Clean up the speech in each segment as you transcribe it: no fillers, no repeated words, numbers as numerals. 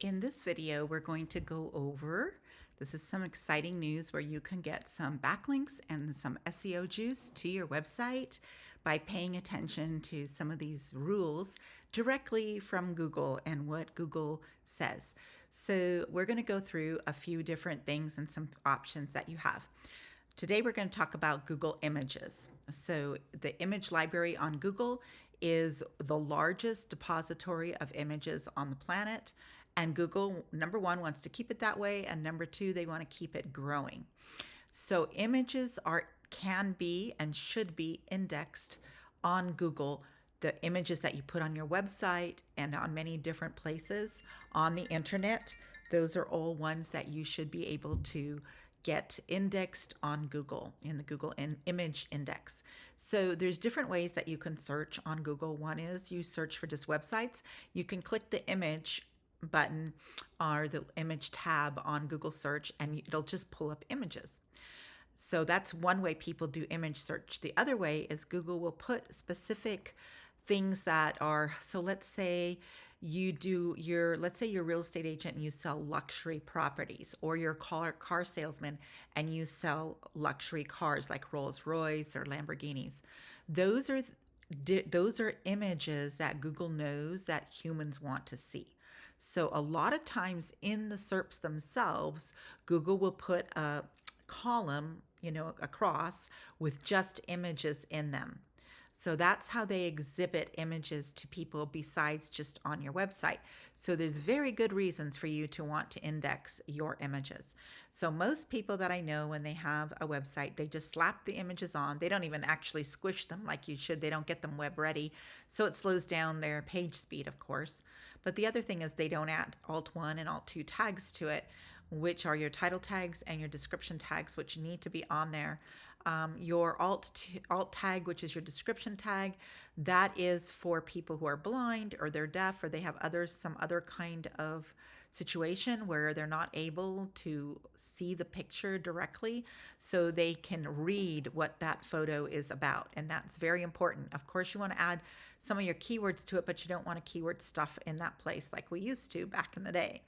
In this video, we're going to go over, this is some exciting news where you can get some backlinks and some SEO juice to your website by paying attention to some of these rules directly from Google and what Google says. So we're going to go through a few different things and some options that you have. Today we're going to talk about Google Images. So the image library on Google is the largest depository of images on the planet. And Google, number one, wants to keep it that way. And number two, they want to keep it growing. So images can be and should be indexed on Google. The images that you put on your website and on many different places on the internet, those are all ones that you should be able to get indexed on Google in the Google Image Index. So there's different ways that you can search on Google. One is you search for just websites. You can click the image button or the image tab on Google search and it'll just pull up images. So that's one way people do image search. The other way is Google will put specific things that are, so let's say you're a real estate agent and you sell luxury properties, or you're a car salesman and you sell luxury cars like Rolls Royce or Lamborghinis. Those are images that Google knows that humans want to see. So a lot of times in the SERPs themselves, Google will put a column, across with just images in them. So that's how they exhibit images to people besides just on your website. So there's very good reasons for you to want to index your images. So most people that I know, when they have a website, they just slap the images on. They don't even actually squish them like you should. They don't get them web ready. So it slows down their page speed, of course. But the other thing is they don't add Alt1 and Alt2 tags to it, which are your title tags and your description tags, which need to be on there. Your alt tag, which is your description tag, that is for people who are blind or they're deaf or they have some other kind of situation where they're not able to see the picture directly, so they can read what that photo is about. And that's very important. Of course, you want to add some of your keywords to it, but you don't want to keyword stuff in that place like we used to back in the day.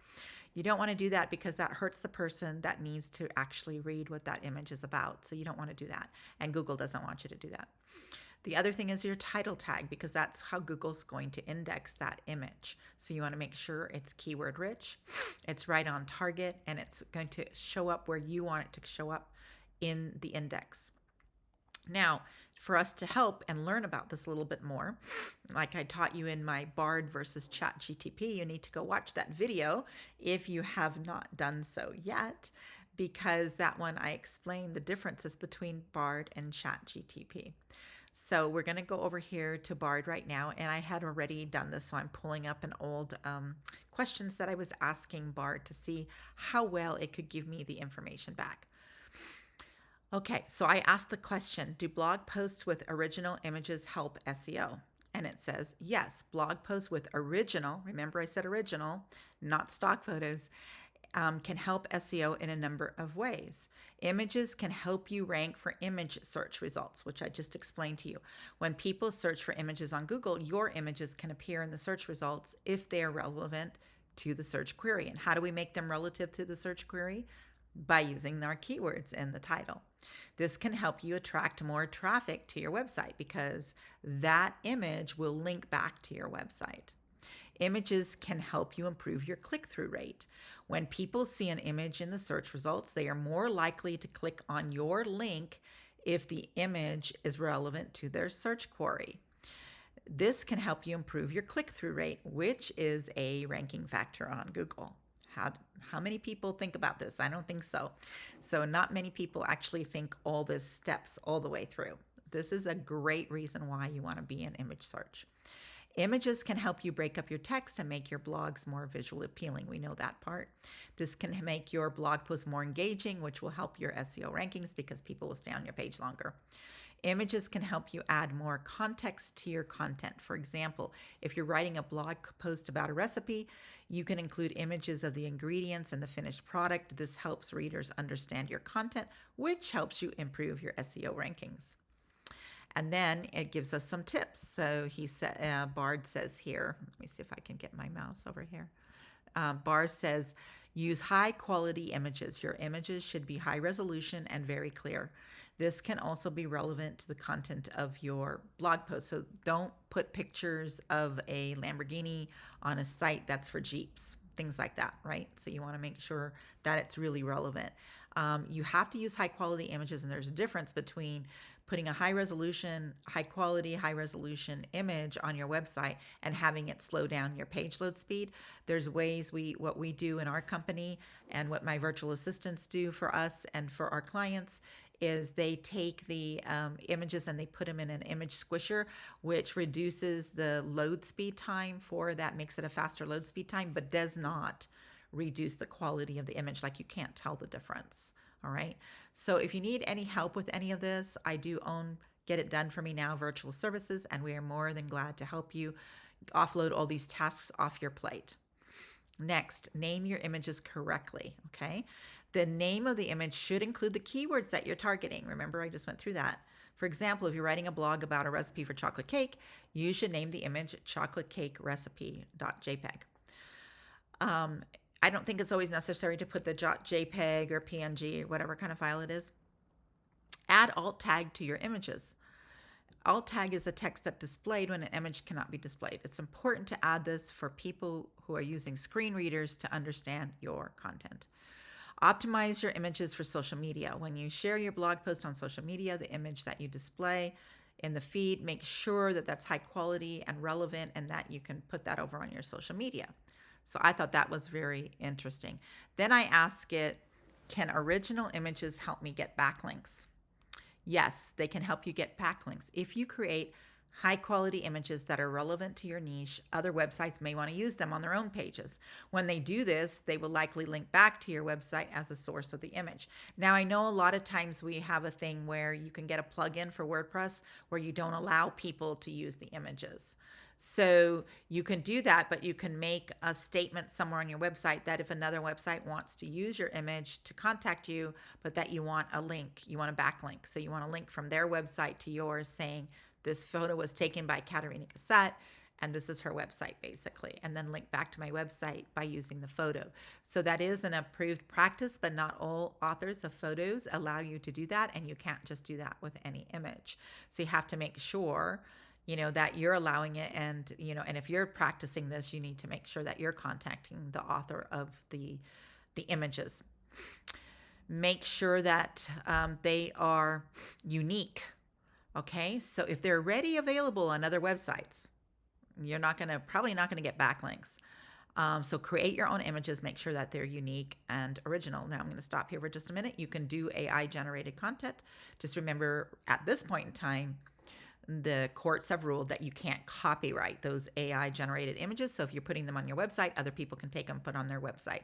You don't want to do that because that hurts the person that needs to actually read what that image is about. So you don't want to do that. And Google doesn't want you to do that. The other thing is your title tag, because that's how Google's going to index that image. So you want to make sure it's keyword rich, it's right on target, and it's going to show up where you want it to show up in the index. Now, for us to help and learn about this a little bit more, like I taught you in my Bard versus ChatGPT, you need to go watch that video if you have not done so yet, because that one I explained the differences between Bard and ChatGPT. So we're going to go over here to Bard right now, and I had already done this, so I'm pulling up an old questions that I was asking Bard to see how well it could give me the information back. Okay, so I asked the question, do blog posts with original images help SEO? And it says, yes, blog posts with original, remember I said original, not stock photos, can help SEO in a number of ways. Images can help you rank for image search results, which I just explained to you. When people search for images on Google, your images can appear in the search results if they are relevant to the search query. And how do we make them relative to the search query? By using our keywords in the title. This can help you attract more traffic to your website because that image will link back to your website. Images can help you improve your click-through rate. When people see an image in the search results, they are more likely to click on your link if the image is relevant to their search query. This can help you improve your click-through rate, which is a ranking factor on Google. How many people think about this? I don't think so. So not many people actually think all the steps all the way through. This is a great reason why you want to be in image search. Images can help you break up your text and make your blogs more visually appealing. We know that part. This can make your blog posts more engaging, which will help your SEO rankings because people will stay on your page longer. Images can help you add more context to your content. For example, if you're writing a blog post about a recipe, you can include images of the ingredients and the finished product. This helps readers understand your content, which helps you improve your SEO rankings. And then it gives us some tips. So Bard says here, let me see if I can get my mouse over here. bar says use high quality images. Your images should be high resolution and very clear. This can also be relevant to the content of your blog post. So don't put pictures of a Lamborghini on a site that's for Jeeps, things like that, right? So you want to make sure that it's really relevant. You have to use high quality images, and there's a difference between putting a high resolution, high quality, high resolution image on your website and having it slow down your page load speed. There's ways what we do in our company and what my virtual assistants do for us and for our clients is they take the images and they put them in an image squisher, which reduces the load speed time for that, makes it a faster load speed time, but does not reduce the quality of the image. Like you can't tell the difference. All right. So if you need any help with any of this, I do own Get It Done For Me Now virtual services, and we are more than glad to help you offload all these tasks off your plate. Next, name your images correctly. Okay. The name of the image should include the keywords that you're targeting. Remember, I just went through that. For example, if you're writing a blog about a recipe for chocolate cake, you should name the image chocolatecakerecipe.jpg. I don't think it's always necessary to put the JPEG or PNG or whatever kind of file it is. Add alt tag to your images. Alt tag is a text that's displayed when an image cannot be displayed. It's important to add this for people who are using screen readers to understand your content. Optimize your images for social media. When you share your blog post on social media, the image that you display in the feed, make sure that that's high quality and relevant and that you can put that over on your social media. So I thought that was very interesting. Then I ask it, can original images help me get backlinks? Yes, they can help you get backlinks. If you create high quality images that are relevant to your niche, other websites may want to use them on their own pages. When they do this, they will likely link back to your website as a source of the image. Now, I know a lot of times we have a thing where you can get a plugin for WordPress where you don't allow people to use the images. So you can do that, but you can make a statement somewhere on your website that if another website wants to use your image to contact you, but that you want a link, you want a backlink. So you want a link from their website to yours saying this photo was taken by Katerina Gasset and this is her website basically, and then link back to my website by using the photo. So that is an approved practice, but not all authors of photos allow you to do that, and you can't just do that with any image. So you have to make sure that you're allowing it, and and if you're practicing this, you need to make sure that you're contacting the author of the images. Make sure that they are unique. Okay, so if they're already available on other websites, you're probably not gonna get backlinks. So create your own images, make sure that they're unique and original. Now I'm going to stop here for just a minute. You can do AI generated content. Just remember at this point in time, the courts have ruled that you can't copyright those AI generated images. So if you're putting them on your website, other people can take them, put on their website.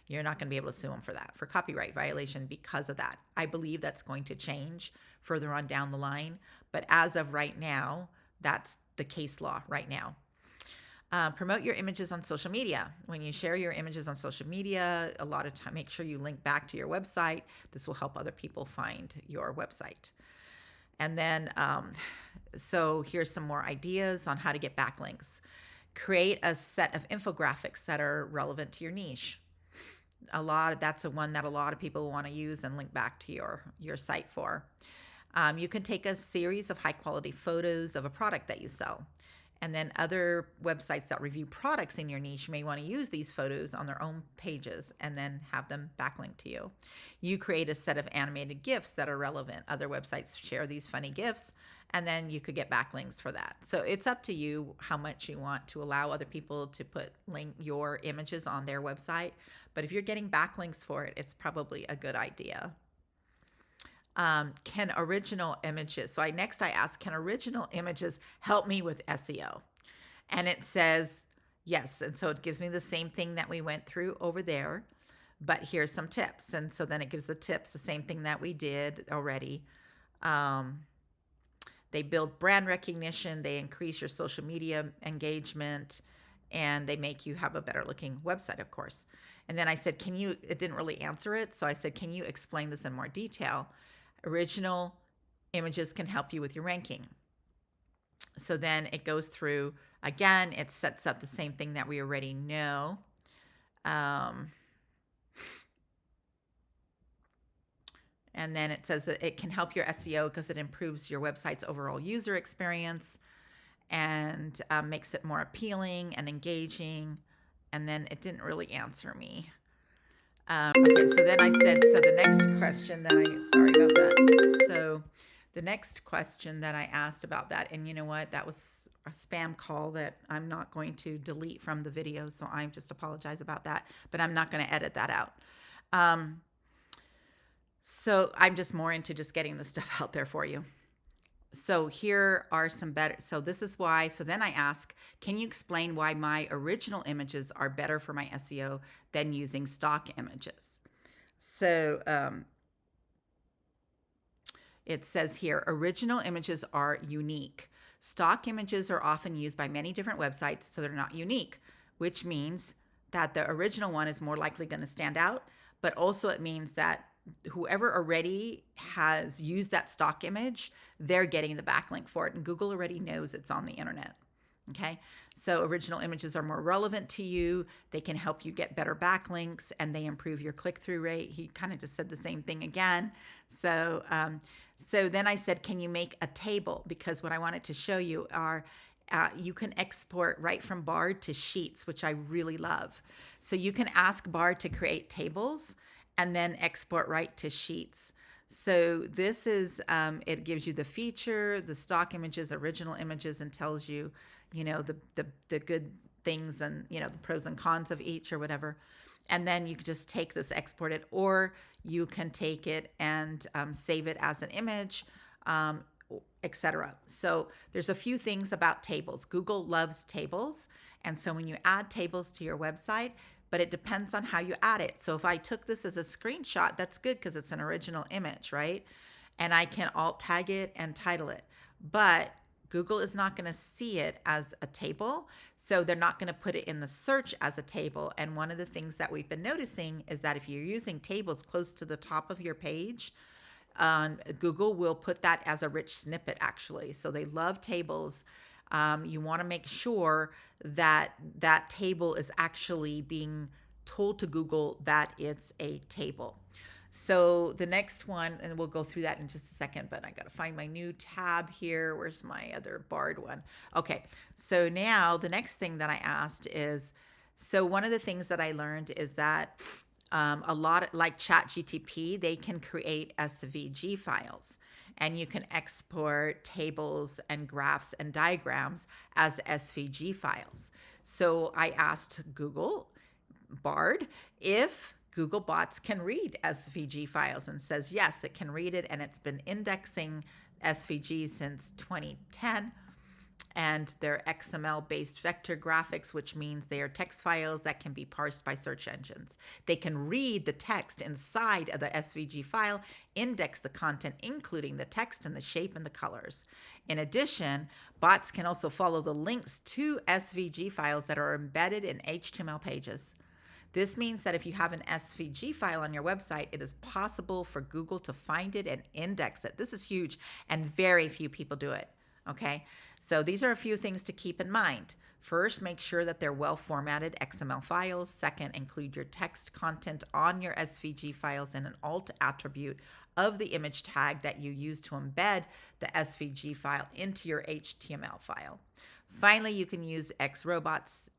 You're not going to be able to sue them for that, for copyright violation because of that. I believe that's going to change further on down the line. But as of right now, that's the case law right now. Promote your images on social media. When you share your images on social media, a lot of time, make sure you link back to your website. This will help other people find your website. And then, so here's some more ideas on how to get backlinks. Create a set of infographics that are relevant to your niche. That's a one that a lot of people want to use and link back to your site for. You can take a series of high quality photos of a product that you sell. And then other websites that review products in your niche may want to use these photos on their own pages and then have them backlink to you. You create a set of animated GIFs that are relevant. Other websites share these funny GIFs, and then you could get backlinks for that. So it's up to you how much you want to allow other people to link your images on their website. But if you're getting backlinks for it, it's probably a good idea. Can original images, so next I asked, can original images help me with SEO? And it says yes. And so it gives me the same thing that we went through over there, but here's some tips. And so then it gives the tips, the same thing that we did already. They build brand recognition, they increase your social media engagement, and they make you have a better looking website, of course. And then I said, it didn't really answer it. So I said, can you explain this in more detail? Original images can help you with your ranking. So then it goes through, again, it sets up the same thing that we already know. Um, and then it says that it can help your SEO because it improves your website's overall user experience and makes it more appealing and engaging. And then it didn't really answer me. Okay, so then I said, so the next question that sorry about that. So the next question that I asked about that, and you know what, that was a spam call that I'm not going to delete from the video, so I just apologize about that, but I'm not going to edit that out. So I'm just more into just getting the stuff out there for you. So here are some better, so this is why, so then I ask, can you explain why my original images are better for my SEO than using stock images? So it says here, original images are unique. Stock images are often used by many different websites, so they're not unique, which means that the original one is more likely going to stand out, but also it means that whoever already has used that stock image, they're getting the backlink for it, and Google already knows it's on the internet. Okay, so original images are more relevant to you. They can help you get better backlinks, and they improve your click-through rate. He kind of just said the same thing again. So then I said, can you make a table? Because what I wanted to show you are you can export right from Bard to Sheets, which I really love. So you can ask Bard to create tables and then export right to Sheets. So this is, it gives you the feature, the stock images, original images, and tells you, the good things and, the pros and cons of each or whatever. And then you can just take this, export it, or you can take it and save it as an image, etc. So there's a few things about tables. Google loves tables. And so when you add tables to your website, but it depends on how you add it. So if I took this as a screenshot, that's good because it's an original image, right? And I can alt tag it and title it. But Google is not going to see it as a table, so they're not going to put it in the search as a table. And one of the things that we've been noticing is that if you're using tables close to the top of your page, Google will put that as a rich snippet, actually. So they love tables. You want to make sure that that table is actually being told to Google that it's a table. So the next one, and we'll go through that in just a second, but I got to find my new tab here. Where's my other Bard one? Okay, so now the next thing that I asked is, so one of the things that I learned is that a lot like ChatGPT, they can create SVG files, and you can export tables and graphs and diagrams as SVG files. So I asked Google Bard if Google bots can read SVG files, and says yes, it can read it, and it's been indexing SVG since 2010. And they're XML-based vector graphics, which means they are text files that can be parsed by search engines. They can read the text inside of the SVG file, index the content, including the text and the shape and the colors. In addition, bots can also follow the links to SVG files that are embedded in HTML pages. This means that if you have an SVG file on your website, it is possible for Google to find it and index it. This is huge, and very few people do it. Okay, so these are a few things to keep in mind. First, make sure that they're well-formatted XML files. Second, include your text content on your SVG files in an alt attribute of the image tag that you use to embed the SVG file into your HTML file. Finally, you can use xrobots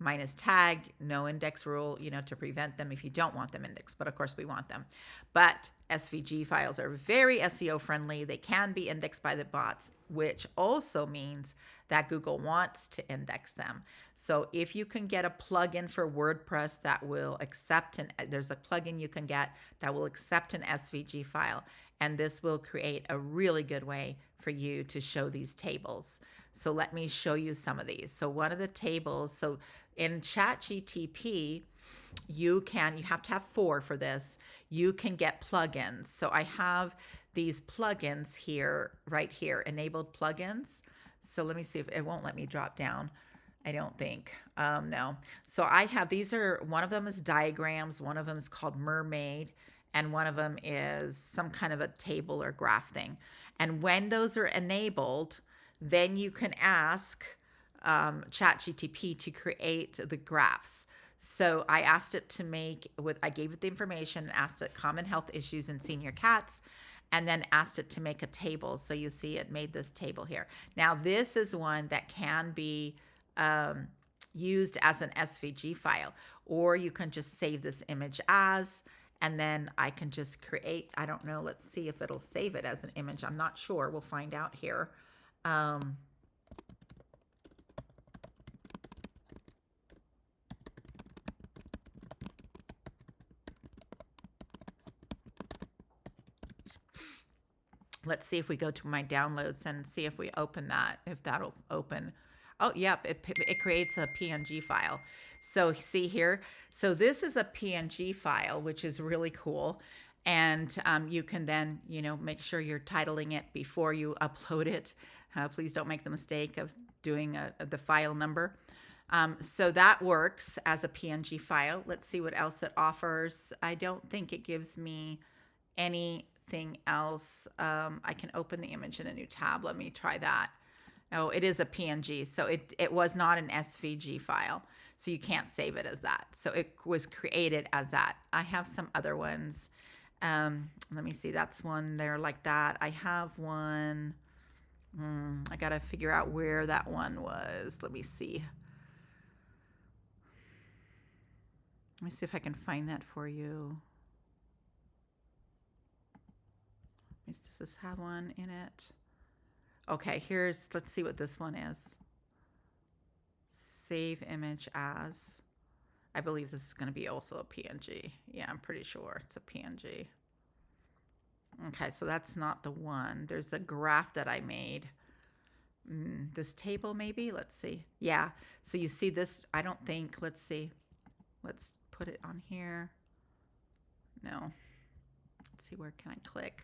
-tag, no index rule, to prevent them if you don't want them indexed, but of course we want them. But SVG files are very SEO friendly. They can be indexed by the bots, which also means that Google wants to index them. So if you can get a plugin for WordPress that will accept, there's a plugin you can get that will accept an SVG file, and this will create a really good way for you to show these tables. So let me show you some of these. So one of the tables, so in ChatGPT, you have to have 4 for this. You can get plugins. So I have these plugins here, right here, enabled plugins. So let me see if it won't let me drop down. I don't think, no. So I have, one of them is diagrams, one of them is called Mermaid, and one of them is some kind of a table or graph thing. And when those are enabled, then you can ask ChatGPT to create the graphs. So I asked it to I gave it the information, asked it common health issues in senior cats, and then asked it to make a table. So you see it made this table here. Now this is one that can be used as an SVG file, or you can just save this image as, and then I can just create, I don't know, let's see if it'll save it as an image. I'm not sure. We'll find out here. Let's see if we go to my downloads and see if we open that, if that'll open. Oh, yep, it creates a PNG file. So see here, so this is a PNG file, which is really cool. And you can then, make sure you're titling it before you upload it. Please don't make the mistake of doing the file number. So that works as a PNG file. Let's see what else it offers. I don't think it gives me anything else. I can open the image in a new tab. Let me try that. Oh, it is a PNG. So it was not an SVG file. So you can't save it as that. So it was created as that. I have some other ones. Let me see. That's one there like that. I have one. I got to figure out where that one was. Let me see. Let me see if I can find that for you. Does this have one in it? Okay, let's see what this one is. Save image as. I believe this is going to be also a PNG. Yeah, I'm pretty sure it's a PNG. Okay, so that's not the one. There's a graph that I made. This table maybe? Let's see. Yeah, so you see this, I don't think, let's see. Let's put it on here. No. Let's see, where can I click?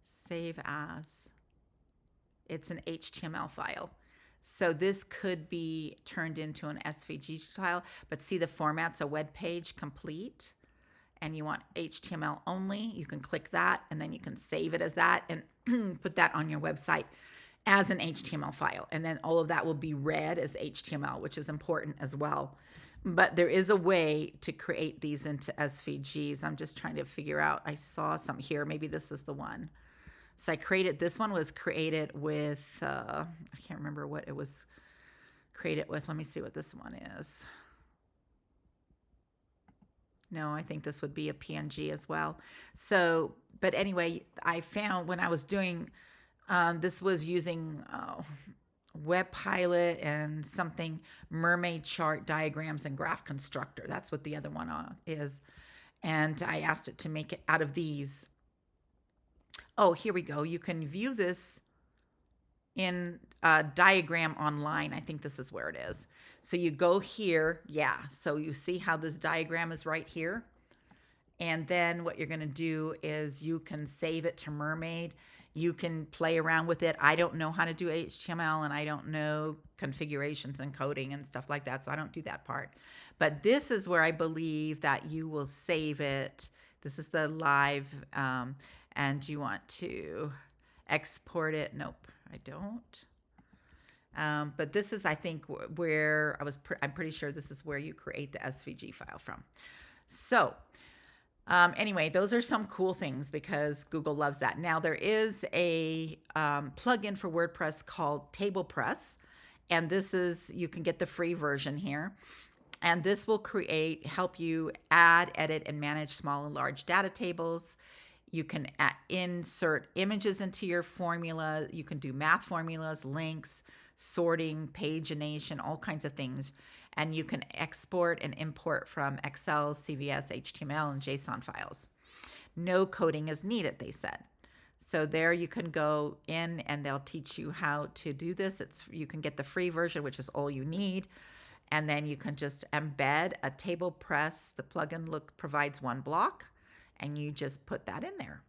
Save as. It's an HTML file. So this could be turned into an SVG file, but see the format's a web page complete, and you want HTML only. You can click that, and then you can save it as that and put that on your website as an HTML file. And then all of that will be read as HTML, which is important as well. But there is a way to create these into SVGs. I'm just trying to figure out. I saw some here. Maybe this is the one. So I created, this one was created with, I can't remember what it was created with. Let me see what this one is. No, I think this would be a PNG as well. So, but anyway, I found when I was doing, this was using Web Pilot and something, Mermaid Chart Diagrams and Graph Constructor. That's what the other one is. And I asked it to make it out of these. Oh, here we go. You can view this in Diagram Online. I think this is where it is. So you go here. Yeah. So you see how this diagram is right here. And then what you're going to do is you can save it to Mermaid. You can play around with it. I don't know how to do HTML, and I don't know configurations and coding and stuff like that. So I don't do that part. But this is where I believe that you will save it. This is the live, and you want to export it. Nope, I don't. But this is, I think, where I'm pretty sure this is where you create the SVG file from. So anyway, those are some cool things because Google loves that. Now there is a plugin for WordPress called TablePress, and this is, you can get the free version here. And this will help you add, edit, and manage small and large data tables. You can insert images into your formula. You can do math formulas, links, sorting, pagination, all kinds of things. And you can export and import from Excel, CVS, HTML, and JSON files. No coding is needed, they said. So there you can go in and they'll teach you how to do this. You can get the free version, which is all you need. And then you can just embed a TablePress. The plugin provides one block, and you just put that in there.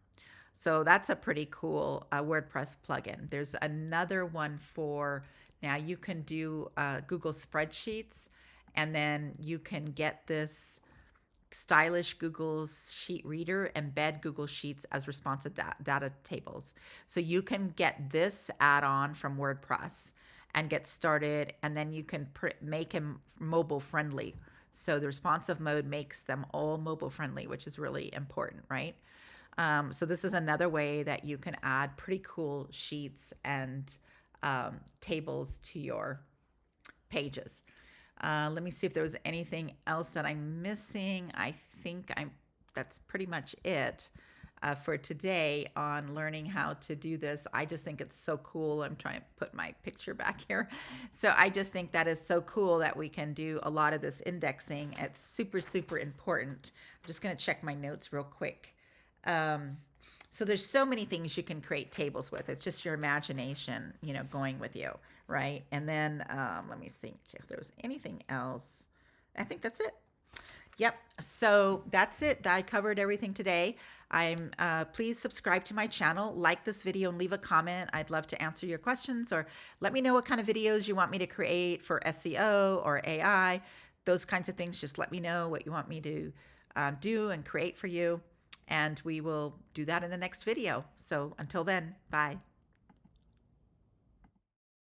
So that's a pretty cool WordPress plugin. There's another one for, now you can do Google Spreadsheets, and then you can get this stylish Google Sheet Reader, embed Google Sheets as responsive data tables. So you can get this add-on from WordPress and get started, and then you can make him mobile friendly. So the responsive mode makes them all mobile friendly, which is really important, right? So this is another way that you can add pretty cool sheets and tables to your pages. Let me see if there was anything else that I'm missing. I think that's pretty much it for today on learning how to do this. I just think it's so cool. I'm trying to put my picture back here. So I just think that is so cool that we can do a lot of this indexing. It's super, super important. I'm just going to check my notes real quick. So there's so many things you can create tables with. It's just your imagination, going with you, right? And then let me think if there was anything else. I think that's it. Yep. So that's it. I covered everything today. Please subscribe to my channel, like this video, and leave a comment. I'd love to answer your questions, or let me know what kind of videos you want me to create for SEO or AI. Those kinds of things. Just let me know what you want me to do and create for you. And we will do that in the next video. So until then, bye.